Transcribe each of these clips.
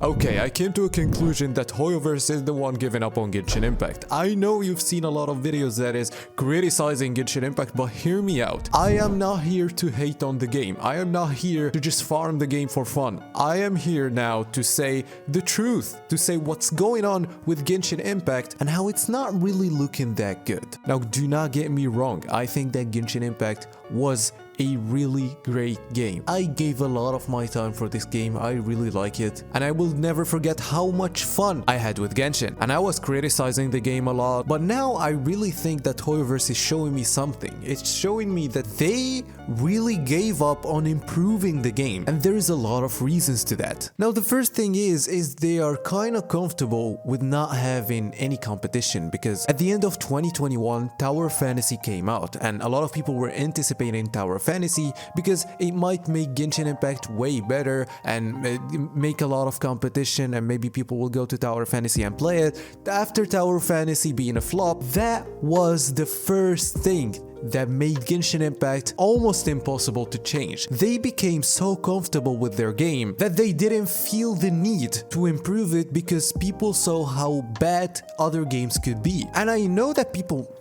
Okay, I came to a conclusion that Hoyoverse is the one giving up on Genshin Impact. I know you've seen a lot of videos that is criticizing Genshin Impact, but hear me out. I am not here to hate on the game. I am not here to just farm the game for fun. I am here now to say the truth, to say what's going on with Genshin Impact and how it's not really looking that good. Now, do not get me wrong. I think that Genshin Impact was a really great game. I gave a lot of my time for this game. I really like it, and I will never forget how much fun I had with Genshin. And I was criticizing the game a lot, but now I really think that Hoyoverse is showing me something. It's showing me that they really gave up on improving the game, and there is a lot of reasons to that. Now, the first thing is they are kind of comfortable with not having any competition, because at the end of 2021, Tower Fantasy came out, and a lot of people were anticipating Tower Fantasy because it might make Genshin Impact way better and make a lot of competition, and maybe people will go to Tower Fantasy and play it. After Tower Fantasy being a flop, that was the first thing that made Genshin Impact almost impossible to change. They became so comfortable with their game that they didn't feel the need to improve it because people saw how bad other games could be. And I know that people,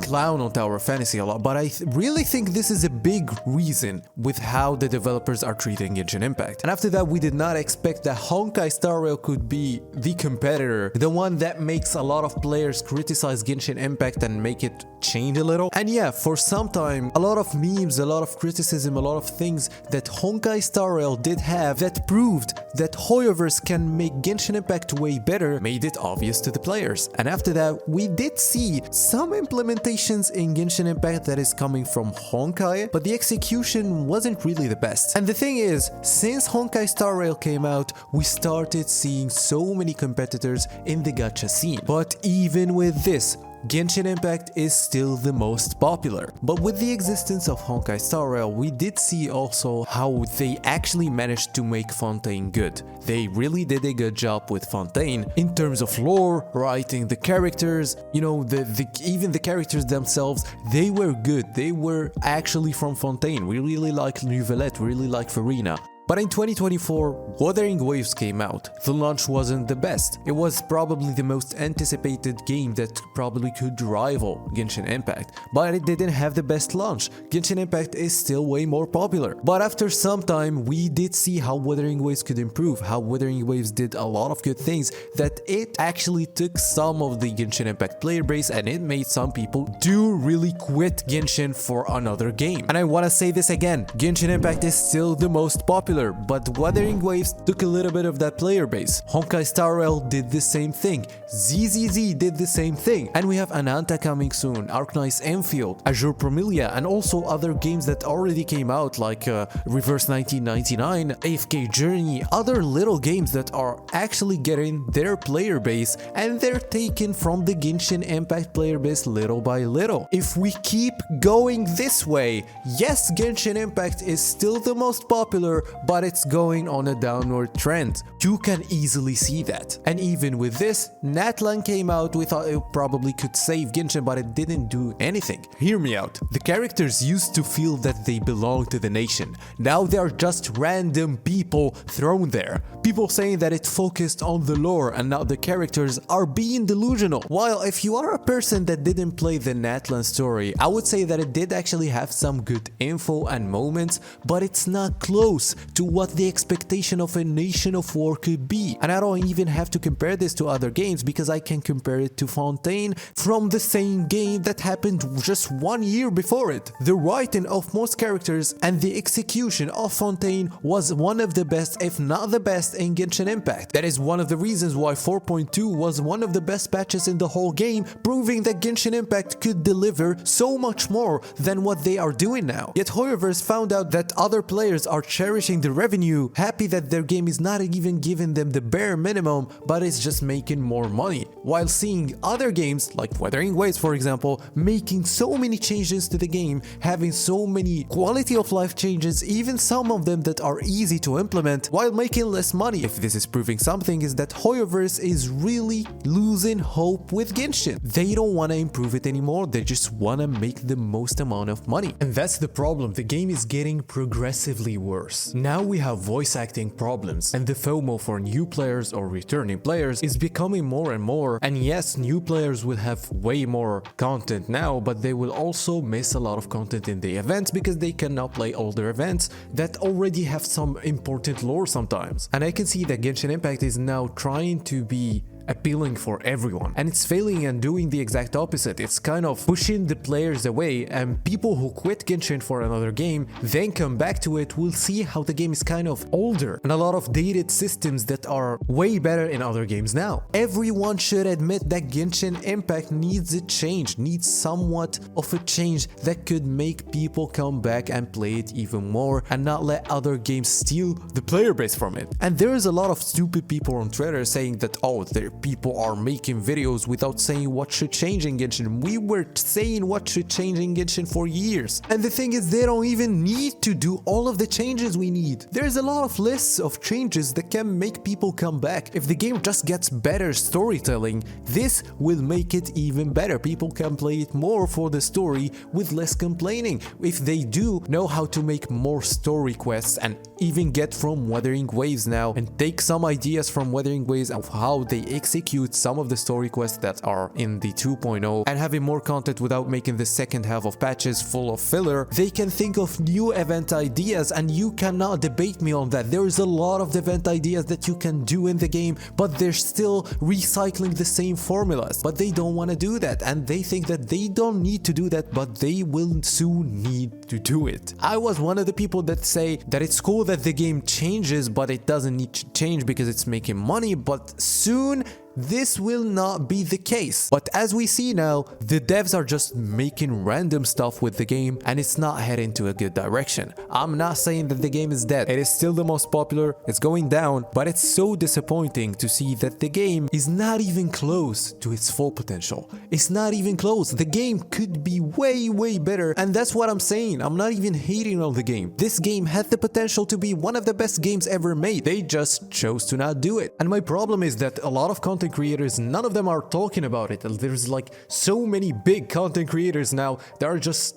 clown on Tower Fantasy a lot, but I really think this is a big reason with how the developers are treating Genshin Impact. And after that, we did not expect that Honkai Star Rail could be the competitor, the one that makes a lot of players criticize Genshin Impact and make it change a little. And yeah, for some time, a lot of memes, a lot of criticism, a lot of things that Honkai Star Rail did have that proved that Hoyoverse can make Genshin Impact way better made it obvious to the players. And after that, we did see some implementations in Genshin Impact that is coming from Honkai, but the execution wasn't really the best. And the thing is, since Honkai Star Rail came out, we started seeing so many competitors in the gacha scene. But even with this, Genshin Impact is still the most popular. But with the existence of Honkai Star Rail, we did see also how they actually managed to make Fontaine good. They really did a good job with Fontaine in terms of lore, writing the characters, even the characters themselves, they were good. They were actually from Fontaine. We really liked Nuvelette, we really liked Farina. But in 2024, Wuthering Waves came out. The launch wasn't the best. It was probably the most anticipated game that probably could rival Genshin Impact, but it didn't have the best launch. Genshin Impact is still way more popular. But after some time, we did see how Wuthering Waves could improve, how Wuthering Waves did a lot of good things, that it actually took some of the Genshin Impact player base and it made some people do really quit Genshin for another game. And I want to say this again, Genshin Impact is still the most popular, but Wuthering Waves took a little bit of that player base. Honkai Star Rail did the same thing. ZZZ did the same thing. And we have Ananta coming soon, Arknights Enfield, Azure Promilia, and also other games that already came out like Reverse 1999, AFK Journey, other little games that are actually getting their player base and they're taken from the Genshin Impact player base little by little. If we keep going this way, yes, Genshin Impact is still the most popular, but it's going on a downward trend. You can easily see that. And even with this, Natlan came out, we thought it probably could save Genshin, but it didn't do anything. Hear me out. The characters used to feel that they belong to the nation. Now they are just random people thrown there. People saying that it focused on the lore and now the characters are being delusional. While if you are a person that didn't play the Natlan story, I would say that it did actually have some good info and moments, but it's not close to what the expectation of a Nation of War could be. And I don't even have to compare this to other games because I can compare it to Fontaine from the same game that happened just 1 year before it. The writing of most characters and the execution of Fontaine was one of the best, if not the best, in Genshin Impact. That is one of the reasons why 4.2 was one of the best patches in the whole game, proving that Genshin Impact could deliver so much more than what they are doing now. Yet Hoyoverse found out that other players are cherishing the revenue, happy that their game is not even giving them the bare minimum, but it's just making more money. While seeing other games, like Wuthering Waves for example, making so many changes to the game, having so many quality of life changes, even some of them that are easy to implement, while making less money. If this is proving something, is that Hoyoverse is really losing hope with Genshin. They don't want to improve it anymore, they just want to make the most amount of money. And that's the problem, the game is getting progressively worse. now we have voice acting problems, and the FOMO for new players or returning players is becoming more and more. And yes, new players will have way more content now, but they will also miss a lot of content in the events because they cannot play older events that already have some important lore sometimes. And I can see that Genshin Impact is now trying to be appealing for everyone, and it's failing and doing the exact opposite. It's kind of pushing the players away, and people who quit Genshin for another game then come back to it will see how the game is kind of older and a lot of dated systems that are way better in other games now. Everyone should admit that Genshin Impact needs a change, needs somewhat of a change that could make people come back and play it even more and not let other games steal the player base from it. And there is a lot of stupid people on Twitter saying that, oh, people are making videos without saying what should change in Genshin. We were saying what should change in Genshin for years. And the thing is, they don't even need to do all of the changes we need. There's a lot of lists of changes that can make people come back. If the game just gets better storytelling, this will make it even better. People can play it more for the story with less complaining. If they do know how to make more story quests and even get from Wuthering Waves now and take some ideas from Wuthering Waves of how they execute some of the story quests that are in the 2.0 and having more content without making the second half of patches full of filler, they can think of new event ideas, and you cannot debate me on that. There is a lot of event ideas that you can do in the game, but they're still recycling the same formulas. But they don't want to do that, and they think that they don't need to do that, but they will soon need to do it. I was one of the people that say that it's cool that the game changes, but it doesn't need to change because it's making money, but soon this will not be the case. But as we see now, the devs are just making random stuff with the game, and it's not heading to a good direction. I'm not saying that the game is dead. It is still the most popular, it's going down, but it's so disappointing to see that the game is not even close to its full potential. It's not even close. The game could be way better, and that's what I'm saying. I'm not even hating on the game. This game had the potential to be one of the best games ever made. They just chose to not do it. And my problem is that a lot of content creators, none of them are talking about it. There's like so many big content creators now that are just,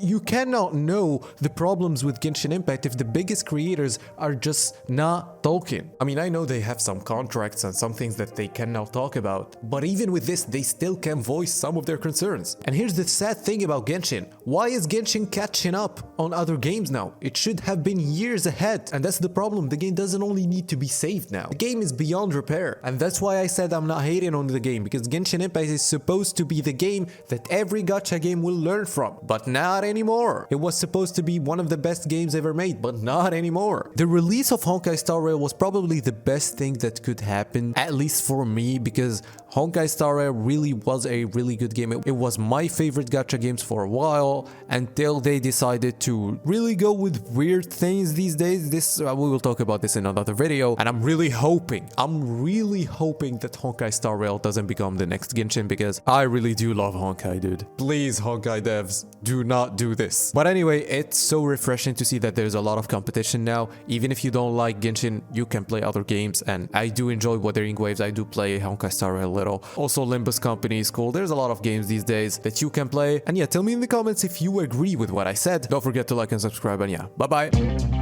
you cannot know the problems with Genshin Impact if the biggest creators are just not talking. I mean, I know they have some contracts and some things that they cannot talk about, but even with this, they still can voice some of their concerns. And here's the sad thing about Genshin. Why is Genshin catching up on other games now? It should have been years ahead, and that's the problem. The game doesn't only need to be saved now. The game is beyond repair, and that's why I said I'm not hating on the game, because Genshin Impact is supposed to be the game that every gacha game will learn from, but not anymore. It was supposed to be one of the best games ever made, but not anymore. The release of Honkai Star Rail was probably the best thing that could happen, at least for me, because Honkai Star Rail really was a really good game. It was my favorite gacha games for a while, until they decided to really go with weird things these days. We will talk about this in another video, and I'm really hoping that Honkai Star Rail doesn't become the next Genshin, because I really do love Honkai, dude. Please, Honkai devs, do not do this. But anyway, it's so refreshing to see that there's a lot of competition now. Even if you don't like Genshin, you can play other games, and I do enjoy Wuthering Waves. I do play Honkai Star Rail a little. Also, Limbus Company is cool. There's a lot of games these days that you can play. And yeah, tell me in the comments if you agree with what I said. Don't forget to like and subscribe, and yeah, bye bye.